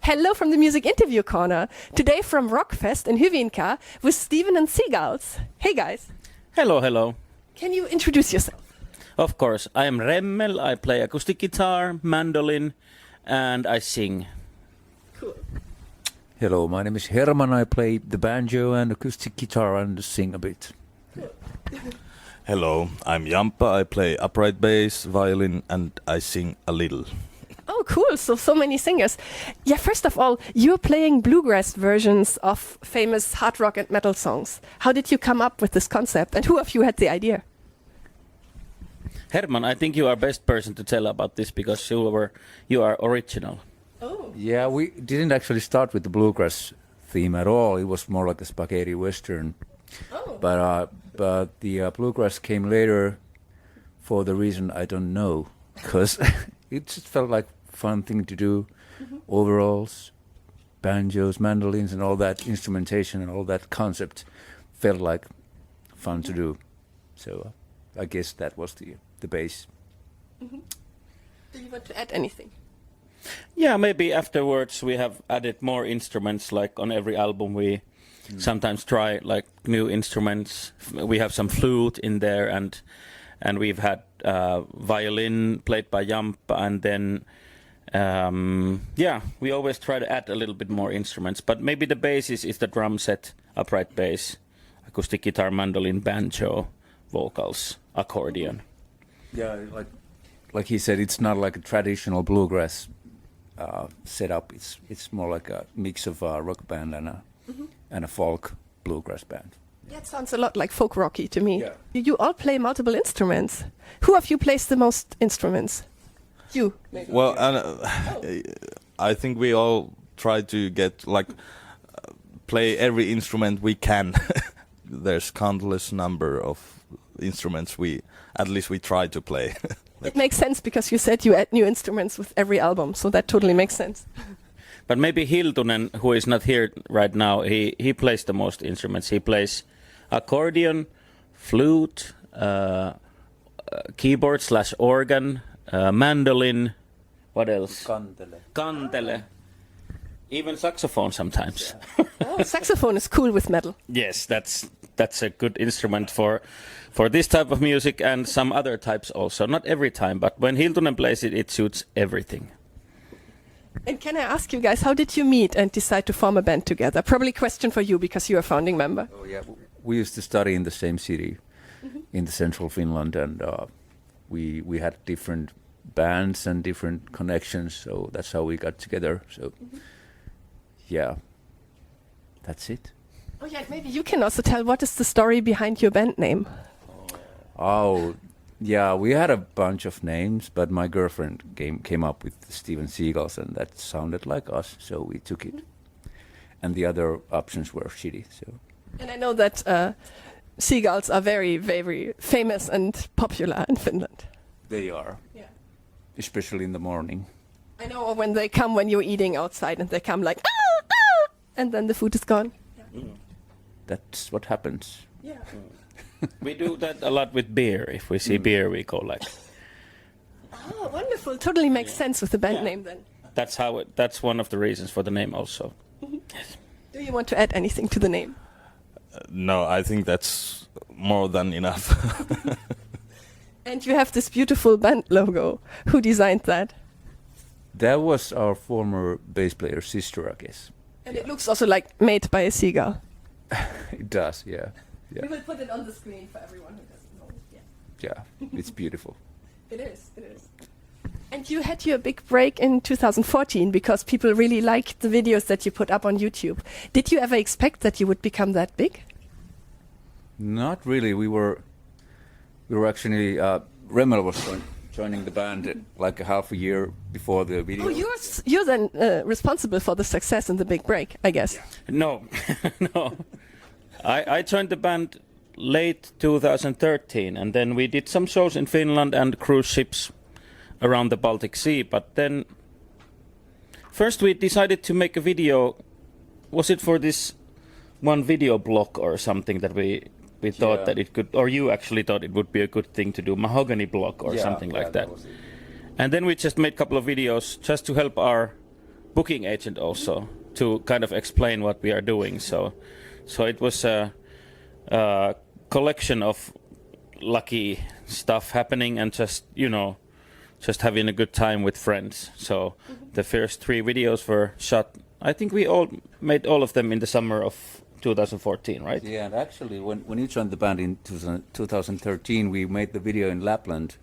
Hello from the Music Interview Corner. Today from Rockfest in Hyvinkää with Steven and Seagulls. Hey guys. Hello, hello. Can you introduce yourself? Of course, I am Remmel. I play acoustic guitar, mandolin, and I sing. Cool. Hello, my name is Herman. I play the banjo and acoustic guitar and sing a bit. Cool. Hello, I'm Jamppa. I play upright bass, violin, and I sing a little. Oh, cool. So many singers. Yeah, first of all, you're playing bluegrass versions of famous hard rock and metal songs. How did you come up with this concept, and who of you had the idea? Herman, I think you are best person to tell about this because you are original. Oh. Yeah, we didn't actually start with the bluegrass theme at all. It was more like a spaghetti western. Oh. But the bluegrass came later for the reason I don't know, because it just felt like fun thing to do. Overalls, banjos, mandolins, and all that instrumentation and all that concept felt like fun to do. So I guess that was the base. Do you want to add anything? Yeah, maybe afterwards we have added more instruments. Like on every album, we sometimes try like new instruments. We have some flute in there, and we've had violin played by Jamppa, and then we always try to add a little bit more instruments. But maybe the basis is the drum set, upright bass, acoustic guitar, mandolin, banjo, vocals, accordion. Yeah, like he said, it's not like a traditional bluegrass setup. It's more like a mix of a rock band and a folk bluegrass band. Yeah, it sounds a lot like folk rocky to me. Yeah. You all play multiple instruments. Who of you plays the most instruments? You. Maybe. Well, I think we all try to get play every instrument we can. There's countless number of instruments we try to play. It makes sense because you said you add new instruments with every album, so that totally makes sense. But maybe Hiltunen, who is not here right now, he plays the most instruments. He plays accordion, flute, keyboard / organ, mandolin. What else? Kantele. Even saxophone sometimes. Yeah. Oh, saxophone is cool with metal. Yes, that's a good instrument for this type of music and some other types also. Not every time, but when Hiltunen plays it, it suits everything. And can I ask you guys, how did you meet and decide to form a band together? Probably a question for you because you're a founding member. Oh yeah, we used to study in the same city, in the central Finland, and we had different bands and different connections, so that's how we got together. So yeah, that's it. Oh yeah, maybe you can also tell what is the story behind your band name. Oh, yeah, we had a bunch of names, but my girlfriend came up with Steven Seagulls, and that sounded like us, so we took it. And the other options were shitty. So. And I know that seagulls are very, very famous and popular in Finland. They are. Yeah. Especially in the morning. I know when they come when you're eating outside and they come like, ah, ah, and then the food is gone. Yeah. That's what happens. Yeah. We do that a lot with beer. If we see beer, we go like. Oh, wonderful! Totally makes sense with the band name then. That's one of the reasons for the name also. Yes. Do you want to add anything to the name? No, I think that's more than enough. And you have this beautiful band logo. Who designed that? That was our former bass player's sister, I guess. And it looks also like made by a seagull. It does, yeah. We will put it on the screen for everyone who doesn't know it. Yeah, it's beautiful. It is. And you had your big break in 2014 because people really liked the videos that you put up on YouTube. Did you ever expect that you would become that big? Not really. We were actually Remmel was joining the band like a half a year before the video. Oh, you're then responsible for the success and the big break, I guess. Yeah. No, no. I joined the band late 2013, and then we did some shows in Finland and cruise ships around the Baltic Sea. But then first we decided to make a video. Was it for this one video blog or something that we thought that it could, or you actually thought it would be a good thing to do, mahogany blog or something like that. Was it. And then we just made a couple of videos just to help our booking agent also to kind of explain what we are doing. So it was a collection of lucky stuff happening and just just having a good time with friends. So the first 3 videos were shot. I think we all made all of them in the summer of 2014, right? Yeah, and actually, when you joined the band in 2013, we made the video in Lapland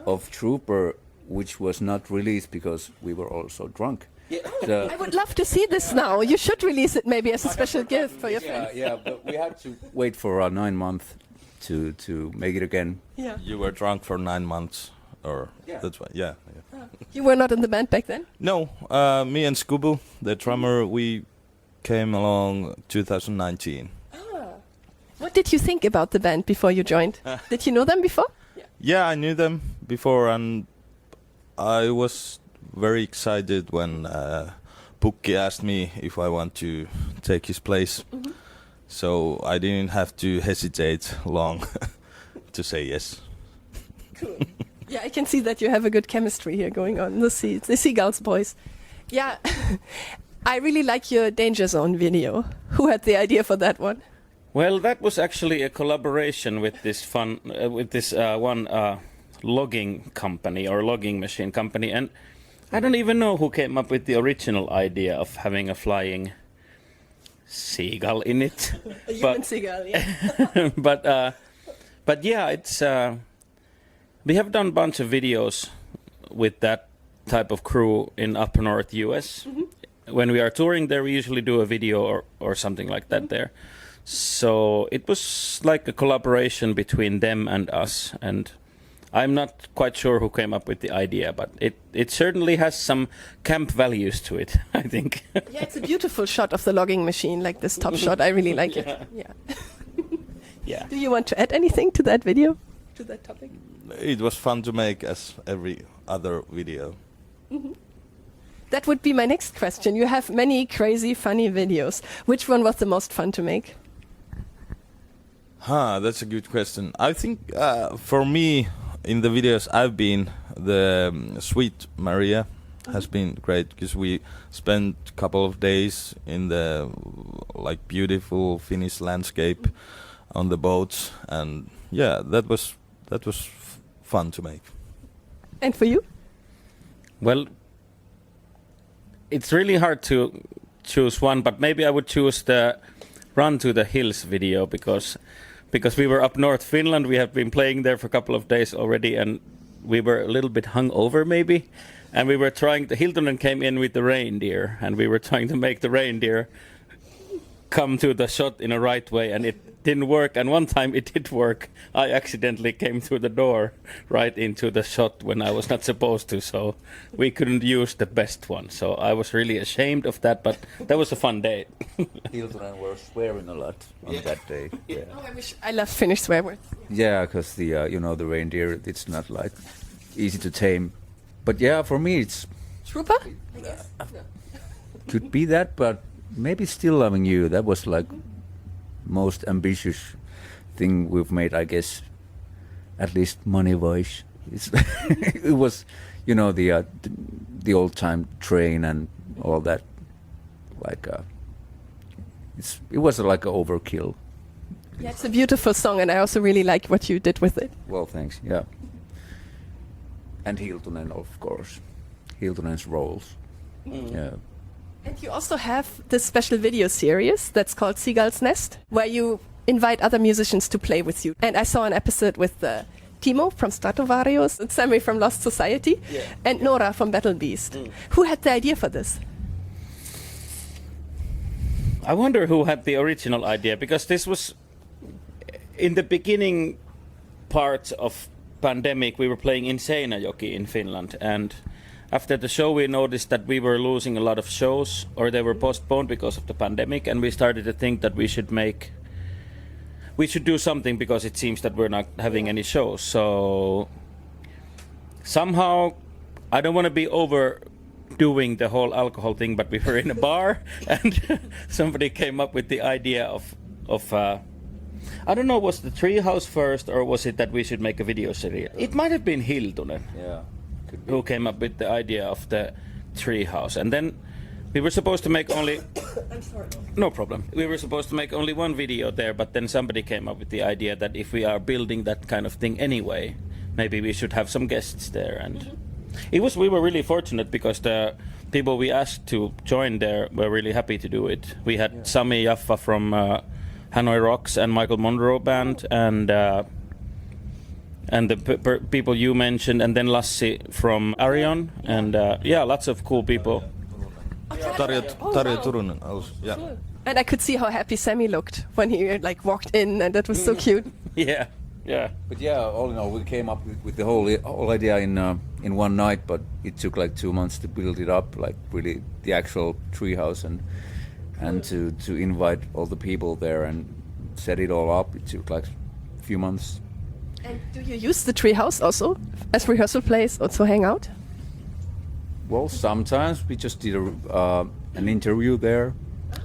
of Trooper, which was not released because we were all so drunk. So, I would love to see this now. You should release it maybe as a special gift for your friends. yeah, but we had to wait for 9 months to make it again. Yeah. You were drunk for 9 months, or Yeah. that's why. Yeah. You were not in the band back then? No, me and Skubu, the drummer, we came along 2019. What did you think about the band before you joined? Did you know them before? Yeah, I knew them before, and I was very excited when Pukki asked me if I want to take his place. So I didn't have to hesitate long to say yes. Cool. Yeah, I can see that you have a good chemistry here going on. The Seagulls boys. Yeah, I really like your Danger Zone video. Who had the idea for that one? Well, that was actually a collaboration with this one logging company or logging machine company, and I don't even know who came up with the original idea of having a flying seagull in it. A human seagull, yeah. but yeah, it's we have done a bunch of videos with that type of crew in up north US. When we are touring there, we usually do a video or something like that there. So it was like a collaboration between them and us, and I'm not quite sure who came up with the idea, but it certainly has some camp values to it, I think. Yeah, it's a beautiful shot of the logging machine, like this top shot. I really like it. Yeah. Yeah. Do you want to add anything to that video, to that topic? It was fun to make, as every other video. That would be my next question. You have many crazy, funny videos. Which one was the most fun to make? That's a good question. I think for me, in the videos I've been, the Sweet Maria has been great because we spent a couple of days in the beautiful Finnish landscape on the boats, and yeah, that was fun to make. And for you? Well, it's really hard to choose one, but maybe I would choose the Run to the Hills video because we were up north Finland. We have been playing there for a couple of days already, and we were a little bit hungover maybe, and we were Hiltunen came in with the reindeer, and we were trying to make the reindeer come to the shot in a right way, and it didn't work. And one time it did work. I accidentally came through the door right into the shot when I was not supposed to, so we couldn't use the best one. So I was really ashamed of that, but that was a fun day. Hiltunen were swearing a lot on that day. Yeah, I love Finnish swear words. yeah, because the reindeer, it's not easy to tame. But yeah, for me it's Trooper? could be that, but maybe Still Loving You. That was most ambitious thing we've made, I guess, at least money-wise. It was, the old-time train and all that. It was like an overkill. Yeah, it's a beautiful song, and I also really like what you did with it. Well, thanks. Yeah. And Hiltunen, of course. Hiltunen's roles. Yeah. And you also have this special video series that's called Seagulls Nest, where you invite other musicians to play with you. And I saw an episode with Timo from Stratovarius, and Sammy from Lost Society, and Nora from Battle Beast. Who had the idea for this? I wonder who had the original idea, because this was in the beginning part of pandemic. We were playing in Seinäjoki in Finland, and after the show we noticed that we were losing a lot of shows, or they were postponed because of the pandemic, and we started to think that we should do something, because it seems that we're not having any shows. So somehow, I don't want to be overdoing the whole alcohol thing, but we were in a bar and somebody came up with the idea of I don't know, was the Treehouse first, or was it that we should make a video series? It might have been Hiltunen. Yeah. Who came up with the idea of the Treehouse, and then We were supposed to make only... I'm sorry. No problem. We were supposed to make only one video there, but then somebody came up with the idea that if we are building that kind of thing anyway, maybe we should have some guests there. And we were really fortunate because the people we asked to join there were really happy to do it. We had Sami Jaffa from Hanoi Rocks and Michael Monroe Band, and the people you mentioned, and then Lassi from Arion, and lots of cool people. Tarja Turunen also, yeah. Cool. And I could see how happy Sammy looked when he like walked in, and that was so cute. Yeah. But yeah, all in all, we came up with the whole idea in one night, but it took like 2 months to build it up, like really the actual treehouse and to invite all the people there and set it all up. It took like a few months. And do you use the treehouse also as rehearsal place or to hang out? Well, sometimes we just did an interview there,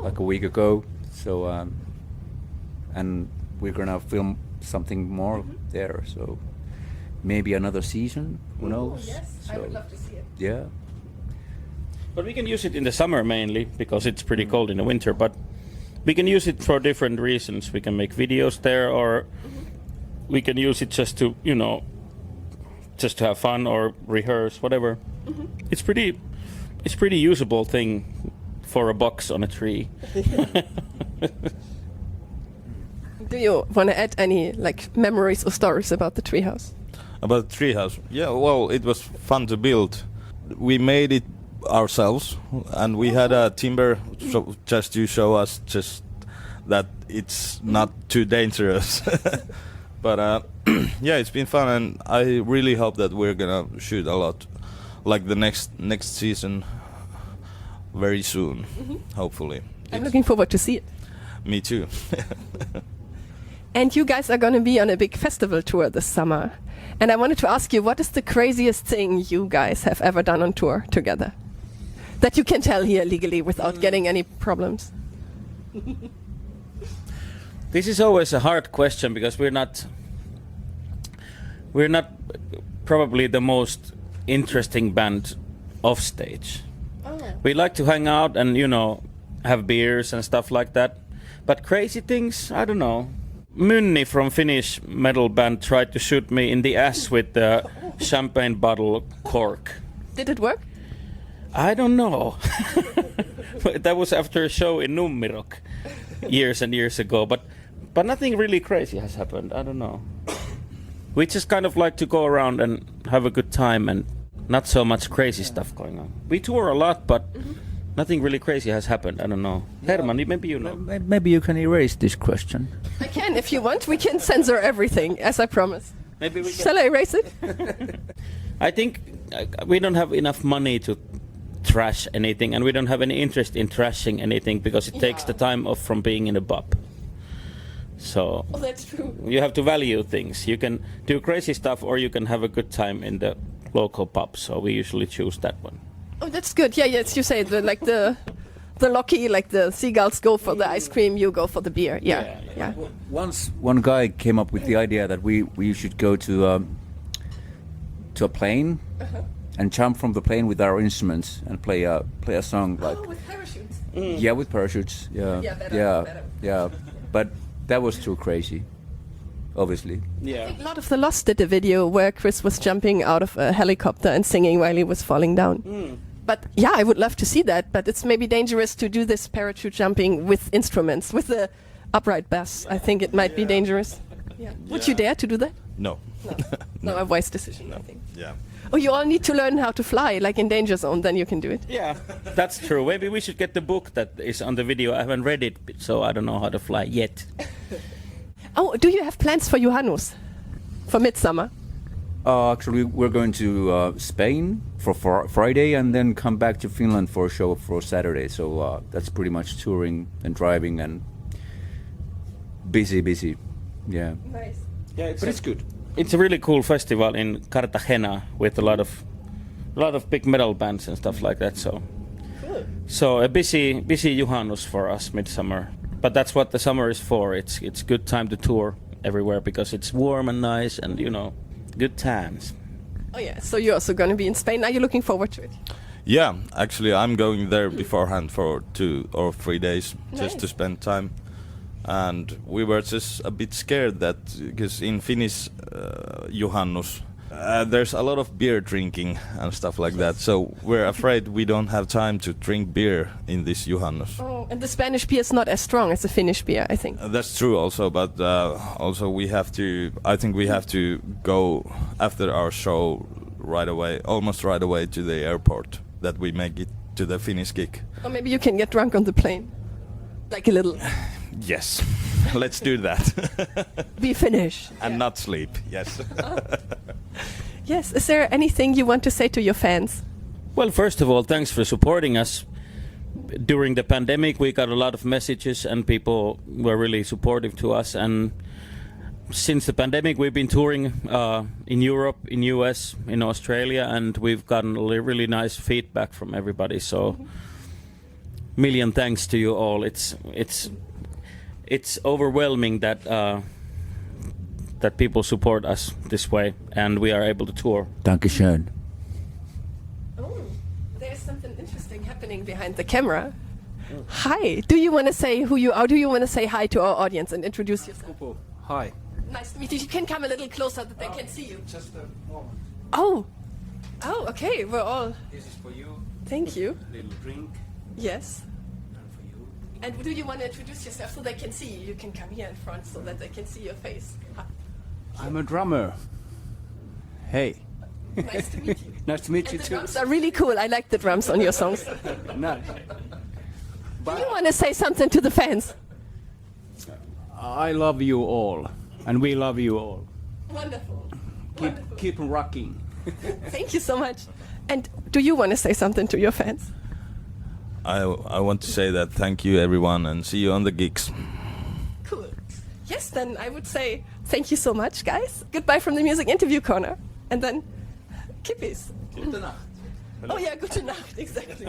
like a week ago. So, and we're gonna film something more there. So, maybe another season. Who knows? Yes, so, I would love to see it. Yeah. But we can use it in the summer mainly because it's pretty cold in the winter. But we can use it for different reasons. We can make videos there, or we can use it just to, just to have fun or rehearse, whatever. It's pretty usable thing for a box on a tree. Do you want to add any like memories or stories about the treehouse? About the treehouse, yeah. Well, it was fun to build. We made it ourselves, and we had a timber just to show us just that it's not too dangerous. But yeah, it's been fun, and I really hope that we're gonna shoot a lot, like the next season, very soon, hopefully. I'm looking forward to see it. Me too. And you guys are going to be on a big festival tour this summer. And I wanted to ask you, what is the craziest thing you guys have ever done on tour together? That you can tell here legally without getting any problems. This is always a hard question because we're not probably the most interesting band off stage. Oh. We like to hang out and have beers and stuff like that. But crazy things, I don't know. Mynni from Finnish metal band tried to shoot me in the ass with the champagne bottle cork. Did it work? I don't know. That was after a show in Nummirok years and years ago, but nothing really crazy has happened. I don't know. We just kind of like to go around and have a good time and not so much crazy stuff going on. We tour a lot, but nothing really crazy has happened. I don't know. Herman, maybe you know. Maybe you can erase this question. I can, if you want. We can censor everything, as I promised. Maybe we can. Shall I erase it? I think we don't have enough money to trash anything, and we don't have any interest in trashing anything because it takes the time off from being in a pub. So Oh, that's true. you have to value things. You can do crazy stuff or you can have a good time in the local pub. So we usually choose that one. Oh, that's good. Yeah, yes, you say the lucky, like the seagulls go for the ice cream, you go for the beer. Yeah. Once one guy came up with the idea that we should go to a plane and jump from the plane with our instruments and play a song like with parachutes. yeah, with parachutes. Yeah, better. yeah. But that was too crazy, obviously. Yeah. A lot of the Lost did a video where Chris was jumping out of a helicopter and singing while he was falling down. But yeah, I would love to see that. But it's maybe dangerous to do this parachute jumping with instruments, with the upright bass. I think it might be dangerous. Yeah. Would you dare to do that? No. No, a wise decision, I think. Yeah. Oh, you all need to learn how to fly, like in Danger Zone, then you can do it. Yeah, that's true. Maybe we should get the book that is on the video. I haven't read it, so I don't know how to fly yet. Oh, do you have plans for Johannes? For Midsummer? Actually, we're going to Spain for Friday and then come back to Finland for a show for Saturday. So that's pretty much touring and driving and busy. Yeah. Nice. Yeah, But it's good. It's a really cool festival in Cartagena with a lot of big metal bands and stuff like that. So, Cool. so a busy Juhannus for us, Midsummer. But that's what the summer is for. It's good time to tour everywhere because it's warm and nice and good times. Oh yeah, so you're also going to be in Spain. Are you looking forward to it? Yeah, actually, I'm going there beforehand for 2 or 3 days just to Nice. spend time. And we were just a bit scared that because in Finnish Juhannus, there's a lot of beer drinking and stuff like that. So we're afraid we don't have time to drink beer in this Juhannus. Oh, and the Spanish beer is not as strong as the Finnish beer, I think. That's true also, but also we have to. I think we have to go after our show right away, almost right away to the airport, that we make it to the Finnish gig. Or maybe you can get drunk on the plane. Like a little. Yes, let's do that. Be Finnish. And Yeah. not sleep. Yes. Yes. Is there anything you want to say to your fans? Well, first of all, thanks for supporting us. During the pandemic, we got a lot of messages and people were really supportive to us. And since the pandemic, we've been touring in Europe, in US, in Australia, and we've gotten really nice feedback from everybody. So, million thanks to you all. It's overwhelming that that people support us this way, and we are able to tour. Dankeschön. Oh, there's something interesting happening behind the camera. Hi. Do you want to say who you are? Do you want to say hi to our audience and introduce yourself? Hi. Nice to meet you. You can come a little closer that they can see you. Just a moment. Oh. Oh, okay. We're all. This is for you. Thank you. Little drink. Yes. And for you. And do you want to introduce yourself so they can see you? You can come here in front so that they can see your face. Hi. I'm a drummer. Hey. Nice to meet you. Nice to meet And you the too. drums are really cool. I like the drums on your songs. Nice. Do you want to say something to the fans? I love you all, and we love you all. Wonderful. Wonderful. Keep rocking. Thank you so much. And do you want to say something to your fans? I want to say that thank you everyone and see you on the gigs. Cool. Yes, then I would say thank you so much, guys. Goodbye from the Music Interview Corner. And then Kippies. Oh yeah, gute Nacht, exactly.